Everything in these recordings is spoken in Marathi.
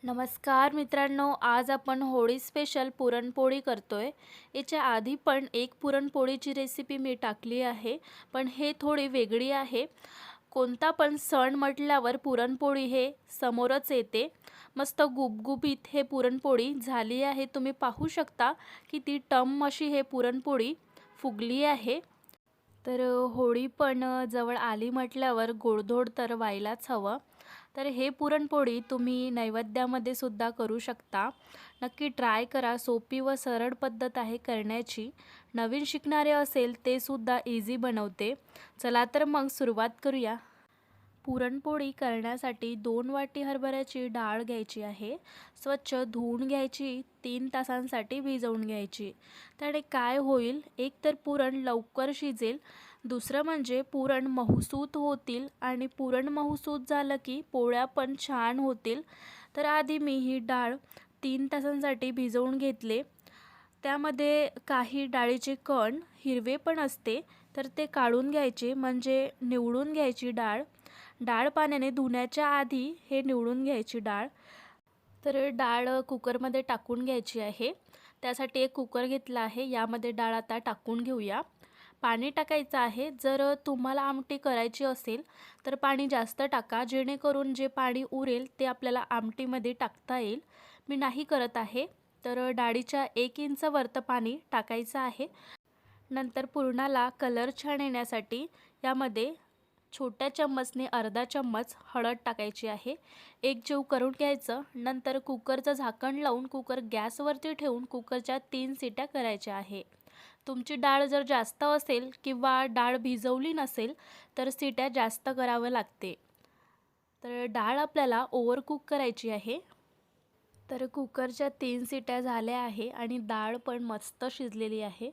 नमस्कार मित्रांनो, आज आपण होळी स्पेशल पुरणपोळी करतोय। याच्या आधी पण एक पुरणपोळीची रेसिपी मी टाकली आहे, पण हे थोडी वेगळी आहे। कोणता पण सण म्हटल्यावर पुरणपोळी हे समोरच येते। मस्त गुबगुबीत हे पुरणपोळी झाली आहे। तुम्ही पाहू शकता की ती टम अशी हे पुरणपोळी फुगली आहे। तर होळी पण जवळ आली म्हटल्यावर गोडधोड तर व्हायलाच हवं। तर हे पुरणपोळी तुम्ही नैवेद्यामध्ये सुद्धा करू शकता। नक्की ट्राय करा, सोपी व सरळ पद्धत आहे करण्याची। नवीन शिकणारे असेल ते सुद्धा इझी बनवते। चला तर मग सुरुवात करूया। पुरणपोळी करण्यासाठी 2 वाटी हरभऱ्याची डाळ घ्यायची आहे। स्वच्छ धुवून घ्यायची, 3 तासांसाठी भिजवून घ्यायची। त्याने काय होईल, एक तर पुरण लवकर शिजेल, दुसरं म्हणजे पुरण मऊसूत होतील आणि पुरण मऊसूत झालं की पोळ्या पण छान होतील। तर आधी मी ही डाळ 3 तासांसाठी भिजवून घेतले। त्यामध्ये काही डाळीचे कण हिरवे पण असते, तर ते काढून घ्यायचे, म्हणजे निवडून घ्यायची डाळ। डाळ पाण्याने धुण्याच्या आधी हे निवडून घ्यायची डाळ। तर डाळ कुकरमध्ये टाकून घ्यायची आहे। त्यासाठी एक कुकर घेतला आहे, यामध्ये डाळ आता टाकून घेऊया। पाणी टाकायचं आहे। जर तुम्हाला आमटी करायची असेल तर पाणी जास्त टाका, जेणेकरून जे पाणी उरेल ते आपल्याला आमटीमध्ये टाकता येईल। मी नाही करत आहे। तर डाळीच्या 1 इंच वरतं पाणी टाकायचं आहे। नंतर पुरणाला कलर छान येण्यासाठी यामध्ये छोट्या चम्मचने अर्धा चम्मच हळद टाकायची आहे। एक जीव करून घ्यायचं। नंतर कुकरचं झाकण लावून कुकर गॅसवरती ठेवून कुकरच्या 3 शिट्या करायच्या आहे। तुमची डाळ जर जास्त असेल किंवा डाळ भिजवली नसेल तर शिट्या जास्त करावं लागते। तर डाळ आपल्याला ओव्हरकुक करायची आहे। तर कुकरच्या 3 शिट्या झाल्या आहे आणि डाळ पण मस्त शिजलेली आहे।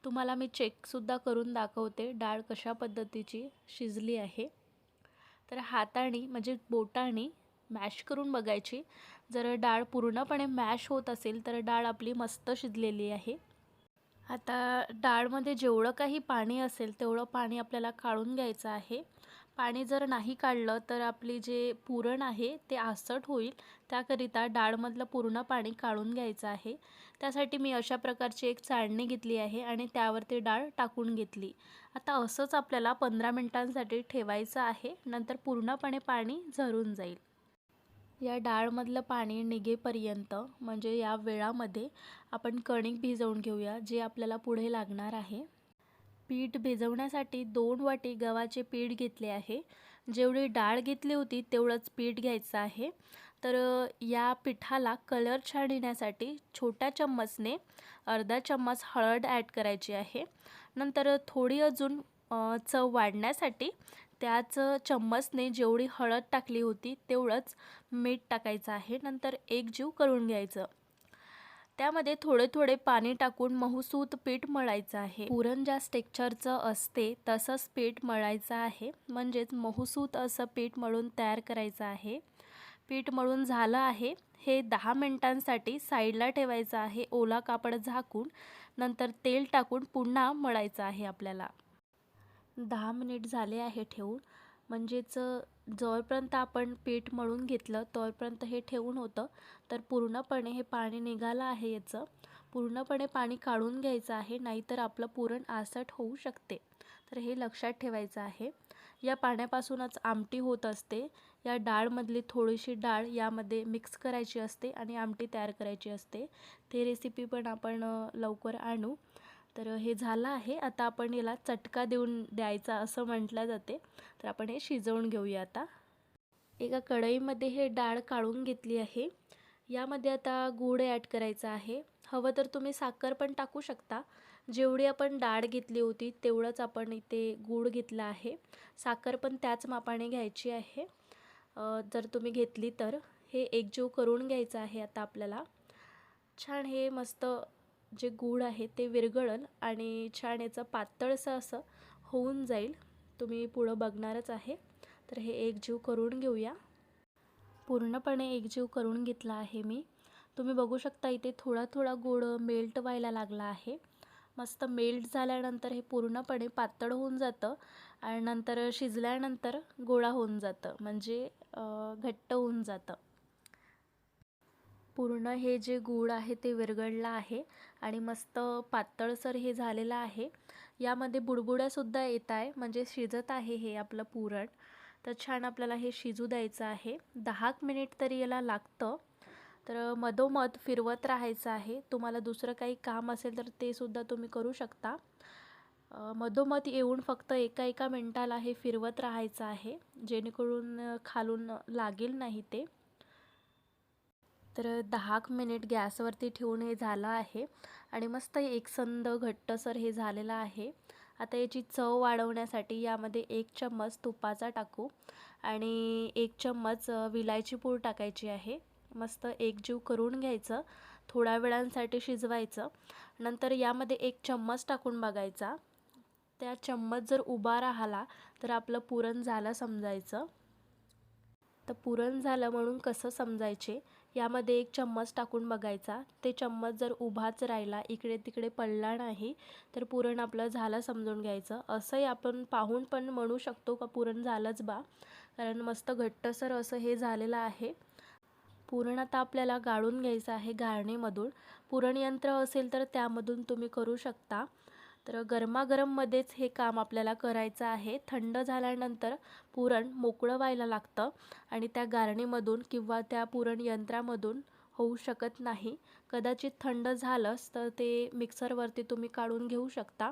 तुम्हाला मी चेकसुद्धा करून दाखवते डाळ कशा पद्धतीची शिजली आहे। तर हाताने म्हणजे बोटाने मॅश करून बघायची। जर डाळ पूर्णपणे मॅश होत असेल तर डाळ आपली मस्त शिजलेली आहे। आता डाळमध्ये जेवढं काही पाणी असेल तेवढं पाणी आपल्याला काढून घ्यायचं आहे। पाणी जर नाही काढलं तर आपली जे पुरण आहे ते आसट होईल, त्याकरिता डाळमधलं पूर्ण पाणी काढून घ्यायचं आहे। त्यासाठी मी अशा प्रकारची एक चाळणी घेतली आहे आणि त्यावरती डाळ टाकून घेतली। आता असंच आपल्याला 15 मिनिटांसाठी ठेवायचं आहे, नंतर पूर्णपणे पाणी झरून जाईल। या डाळमधलं पाणी निघेपर्यंत म्हणजे या वेळामध्ये आपण कणिक भिजवून घेऊया, जे आपल्याला पुढे लागणार आहे। पीठ भिजवण्यासाठी 2 वाटी गव्हाचे पीठ घेतले आहे। जेवढी डाळ घेतली होती तेवढंच पीठ घ्यायचं आहे। तर या पिठाला कलर छान येण्यासाठी छोट्या चम्मचने अर्धा चम्मच हळद ॲड करायची आहे। नंतर थोडी अजून चव वाढण्यासाठी त्याच चम्मचने जेवढी हळद टाकली होती तेवढंच मीठ टाकायचं आहे। नंतर एकजीव करून घ्यायचं। त्यामध्ये थोडे थोडे पाणी टाकून मऊसूत पीठ मळायचं आहे। पुरण ज्या टेक्स्चरचं असते तसंच पीठ मळायचं आहे, म्हणजेच मऊसूत असं पीठ मळून तयार करायचं आहे। पीठ मळून झालं आहे। हे 10 मिनिटांसाठी साईडला ठेवायचं आहे, ओला कापड झाकून। नंतर तेल टाकून पुन्हा मळायचं आहे आपल्याला। 10 मिनिट झाले आहे ठेवून, म्हणजेच जोपर्यंत आपण पीठ मळून घेतलं तोपर्यंत हे ठेवून होतं। तर पूर्णपणे हे पाणी निघालं आहे, याचं पूर्णपणे पाणी काढून घ्यायचं आहे, नाहीतर आपलं पुरण आसट होऊ शकते। तर हे लक्षात ठेवायचं आहे। या पाण्यापासूनच आमटी होत असते। या डाळमधली थोडीशी डाळ यामध्ये मिक्स करायची असते आणि आमटी तयार करायची असते। ते रेसिपी पण आपण लवकर आणू। तर हे झालं आहे। आता आपण याला चटका देऊन द्यायचा असं म्हटलं जाते। तर आपण हे शिजवून घेऊया। आता एका कढईमध्ये हे डाळ काढून घेतली आहे। यामध्ये आता गूळ ॲड करायचा आहे। हवं तर तुम्ही साखर पण टाकू शकता। जेवढी आपण डाळ घेतली होती तेवढंच आपण इथे गूळ घेतला आहे। साखर पण त्याच मापाने घ्यायची आहे, जर तुम्ही घेतली तर। हे एकजीव करून घ्यायचं आहे आता आपल्याला। छान हे मस्त जे गूळ आहे ते विरघळेल आणि छान याचं पातळसं असं होऊन जाईल। तुम्ही पुढं बघणारच आहे। तर हे एकजीव करून घेऊया। पूर्णपणे एकजीव करून घेतला आहे मी। तुम्ही बघू शकता इथे थोडा थोडा गूळ मेल्ट व्हायला लागला आहे। मस्त मेल्ट झाल्यानंतर हे पूर्णपणे पातळ होऊन जातं आणि नंतर शिजल्यानंतर गोळा होऊन जातं, म्हणजे घट्ट होऊन जातं। पूर्ण हे जे गूळ आहे ते विरघळलं आहे आणि मस्त पातळसर हे झालेलं आहे. यामध्ये बुडबुड्यासुद्धा येत आहे, म्हणजे शिजत आहे हे आपलं पुरण. तर छान आपल्याला हे शिजू द्यायचं आहे. 10 मिनिट तरी याला लागतं. तर मधोमध फिरवत राहायचं आहे. तुम्हाला दुसरं काही काम असेल तर ते सुद्धा तुम्ही करू शकता. मधोमध येऊन फक्त एका मिनिटाला हे फिरवत राहायचं आहे, जेणेकरून खालून लागेल नाही ते. तर 10 मिनिट गॅसवरती ठेवून हे झालं आहे आणि मस्त एकसंध घट्टसर हे झालेलं आहे. आता याची चव वाढवण्यासाठी यामध्ये 1 चम्मच तुपाचा टाकू आणि 1 चम्मच विलायची पूड टाकायची आहे. मस्त एकजीव करून घ्यायचं, थोड्या वेळांसाठी शिजवायचं. नंतर यामध्ये 1 चम्मच टाकून बघायचा. त्या चम्मच जर उभा राहिला तर आपलं पुरण झालं समजायचं. तर पुरण झालं म्हणून कसं समजायचे, यामध्ये 1 चम्मच टाकून बघायचा. ते चम्मच जर उभाच राहिला, इकडे तिकडे पडला नाही, तर पुरण आपलं झालं समजून घ्यायचं. असंही आपण पाहून पण म्हणू शकतो का पुरण झालंच बा, कारण मस्त घट्टसर असं हे झालेलं आहे. पुरण आता आपल्याला गाळून घ्यायचं आहे गाळणीमधून. पुरण यंत्र असेल तर त्यामधून तुम्ही करू शकता. तर गरमागरममध्येच हे काम आपल्याला करायचं आहे. थंड झाल्यानंतर पुरण मोकळं व्हायला लागतं आणि त्या गाळणीमधून किंवा त्या पुरण यंत्रामधून होऊ शकत नाही. कदाचित थंड झालंच तर ते मिक्सरवरती तुम्ही काढून घेऊ शकता.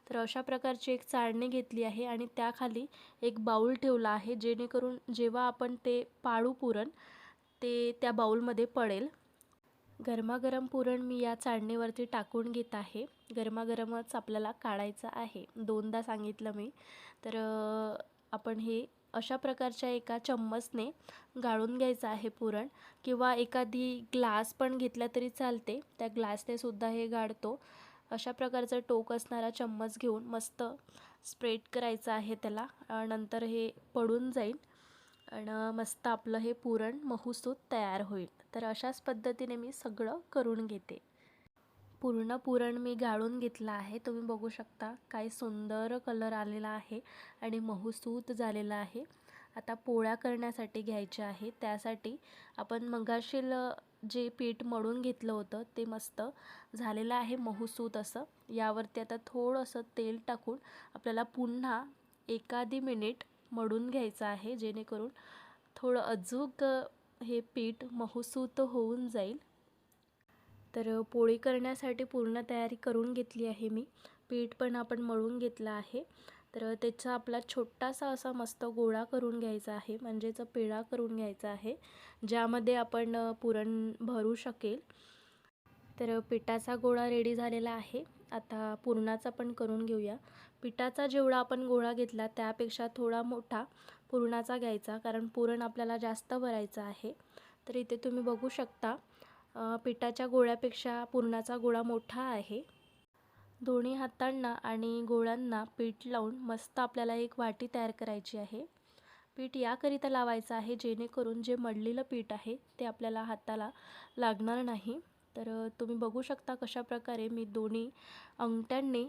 तर अशा प्रकारची एक चाळणी घेतली आहे आणि त्याखाली एक बाऊल ठेवला आहे, जेणेकरून जेव्हा आपण ते पाळू पुरण ते त्या बाऊलमध्ये पडेल. गरमागरम पुरण मी या चाळणीवरती टाकून घेत आहे. गरमागरमच आपल्याला काढायचं आहे, 2दा सांगितलं मी. तर आपण हे अशा प्रकारच्या एका चम्मचने गाळून घ्यायचं आहे पुरण, किंवा एखादी ग्लास पण घेतला तरी चालते, त्या ग्लासने सुद्धा हे गाळतो. अशा प्रकारचा टोक असणारा चम्मच घेऊन मस्त स्प्रेड करायचं आहे त्याला. नंतर हे पडून जाईल आणि मस्त आपलं हे पुरण मऊसूत तयार होईल. तर अशाच पद्धतीने मी सगळं करून घेते. पूर्ण पुरण मी गाळून घेतलं आहे. तुम्ही बघू शकता काय सुंदर कलर आलेला आहे आणि मऊसूत झालेला आहे. आता पोळ्या करण्यासाठी घ्यायच्या आहे. त्यासाठी आपण मगाशील जे पीठ मळून घेतलं होतं ते मस्त झालेलं आहे मऊसूत असं. यावरती आता थोडंसं तेल टाकून आपल्याला पुन्हा एखादी मिनिट मळून घ्यायचं आहे, जेणेकरून थोडं अजूक हे पीठ मऊसूत होऊन जाईल. तर पोळी करण्यासाठी पूर्ण तयारी करून घेतली आहे मी. पीठ पण आपण मळून घेतलं आहे. तर त्याचा आपला छोटासा असा मस्त गोळा करून घ्यायचा आहे, म्हणजेच पेढा करून घ्यायचा आहे, ज्यामध्ये आपण पुरण भरू शकेल. तर पिठाचा गोळा रेडी झालेला आहे. आता पुरणाचा पण करून घेऊया. पिठाचा जेवढा आपण गोळा घेतला त्यापेक्षा थोडा मोठा पुरणाचा घ्यायचा, कारण पुरण आपल्याला जास्त भरायचं आहे. तर इथे तुम्ही बघू शकता पिठाच्या गोळ्यापेक्षा पुरणाचा गोळा मोठा आहे. दोन्ही हातांना आणि गोळ्यांना पीठ लावून मस्त आपल्याला एक वाटी तयार करायची आहे. पीठ याकरिता लावायचं आहे जेणेकरून जे मळलेलं पीठ आहे ते आपल्याला हाताला लागणार नाही. तर तुम्ही बघू शकता कशा प्रकारे मी दोन्ही अंगठ्यांनी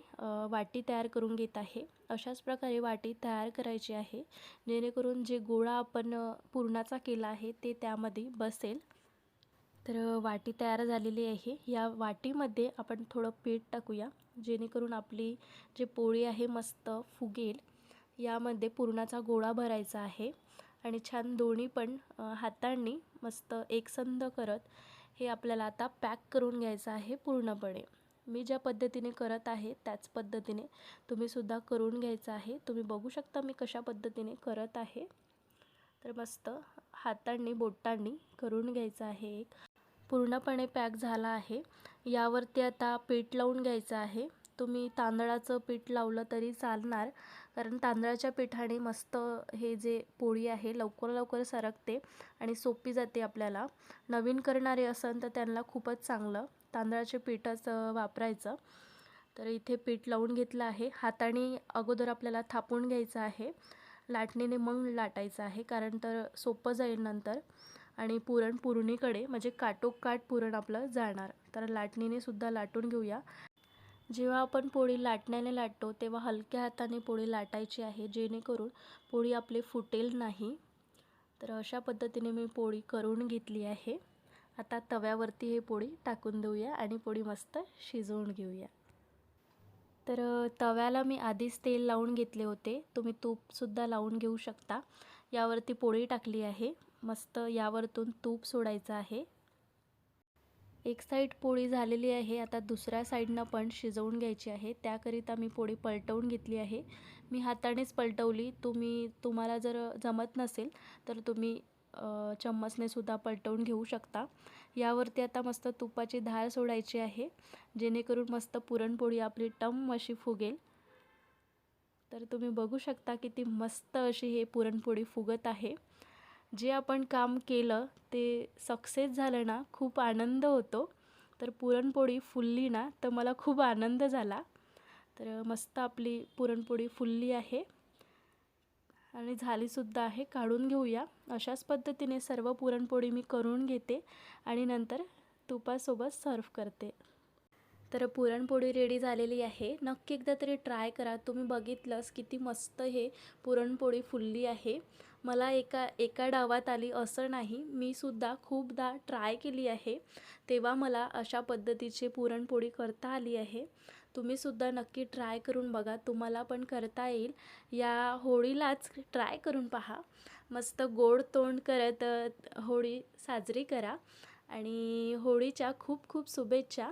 वाटी तयार करून घेत आहे. अशाच प्रकारे वाटी तयार करायची आहे, जेणेकरून जे गोळा आपण पुरणाचा केला आहे ते त्यामध्ये बसेल. तर वाटी तयार झालेली आहे. या वाटीमध्ये आपण थोडं पीठ टाकूया, जेणेकरून आपली जी पोळी आहे मस्त फुगेल. यामध्ये पुरणाचा गोळा भरायचा आहे आणि छान दोन्ही पण हातांनी मस्त एकसंध करत हे आपल्याला आता पॅक करून घ्यायचं आहे पूर्णपणे. मी ज्या पद्धतीने करत आहे त्याच पद्धतीने तुम्हीसुद्धा करून घ्यायचं आहे. तुम्ही बघू शकता मी कशा पद्धतीने करत आहे. तर मस्त हातांनी बोटांनी करून घ्यायचं आहे. एक पूर्णपणे पॅक झाला आहे. यावरती आता पीठ लावून घ्यायचं आहे. तुम्ही तांदळाचं पीठ लावलं तरी चालणार, कारण तांदळाच्या पिठाने मस्त हे जे पोळी आहे लवकर लवकर सरकते आणि सोपी जाते आपल्याला. नवीन करणारे असन तर त्यांना खूपच चांगलं तांदळाचे पीठच वापरायचं. तर इथे पीठ लावून घेतलं आहे. हाताने अगोदर आपल्याला थापून घ्यायचं आहे, लाटणीने मग लाटायचं आहे, कारण तर सोपं जाईल नंतर. आणि पुरण पुरणीकडे म्हणजे काटोकाट पुरण आपलं जाणार. तर लाटणीने सुद्धा लाटून घेऊया. जेव्हा आपण पोळी लाटण्याने लाटतो तेव्हा हलक्या हाताने पोळी लाटायची आहे, जेणेकरून पोळी आपली फुटेल नाही. तर अशा पद्धतीने मी पोळी करून घेतली आहे आता तव्यावरती हे पोळी टाकून देऊया आणि पोळी मस्त शिजवून घेऊया. तर तव्याला मी आधीच तेल लावून घेतले होते, तुम्ही तूपसुद्धा लावून घेऊ शकता. यावरती पोळी टाकली आहे, मस्त यावरतून तूप सोडायचं आहे. एक साईड पोळी झालेली आहे, आता दुसऱ्या साईडनं पण शिजवून घ्यायची आहे. त्याकरिता मी पोळी पलटवून घेतली आहे. मी हातानेच पलटवली, तुम्हाला जर जमत नसेल तर तुम्ही चम्मचने सुद्धा पलटवून घेऊ शकता. यावरती आता मस्त तुपाची धार सोडायची आहे, जेणेकरून मस्त पुरणपोळी आपली टम्म अशी फुगेल. तर तुम्ही बघू शकता किती मस्त अशी हे पुरणपोळी फुगत आहे. जे आपण काम केलं ते सक्सेस झालं ना, खूप आनंद होतो. तर पुरणपोळी फुलली ना, तर मला खूप आनंद झाला. तर मस्त आपली पुरणपोळी फुलली आहे आणि झालीसुद्धा आहे. काढून घेऊया. अशाच पद्धतीने सर्व पुरणपोळी मी करून घेते आणि नंतर तुपासोबत सर्व करते. तर पुरणपोळी रेडी झालेली आहे. नक्की एकदा तरी ट्राय करा. तुम्ही बघितलंच किती मस्त हे पुरणपोळी फुलली आहे. मला एका डावात आली असं नाही, मी सुद्धा खूपदा ट्राय केली आहे, तेव्हा मला अशा पद्धतीची पुरणपोळी करता आली आहे. तुम्हीसुद्धा नक्की ट्राय करून बघा, तुम्हाला पण करता येईल. या होळीलाच ट्राय करून पहा. मस्त गोड तोंड करत होळी साजरी करा आणि होळीच्या खूप खूप शुभेच्छा.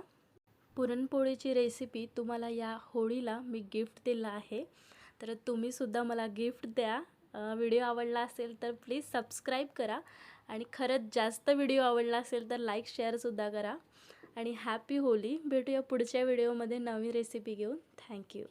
पुरणपोळीची रेसिपी तुम्हाला या होळीला मी गिफ्ट दिला आहे, तर तुम्हीसुद्धा मला गिफ्ट द्या. व्हिडिओ आवडला असेल तर प्लीज सबस्क्राईब करा आणि खरंच जास्त व्हिडिओ आवडला असेल तर लाईक शेअरसुद्धा करा आणि हॅपी होळी. भेटूया पुढच्या व्हिडिओमध्ये नवीन रेसिपी घेऊन. थँक्यू.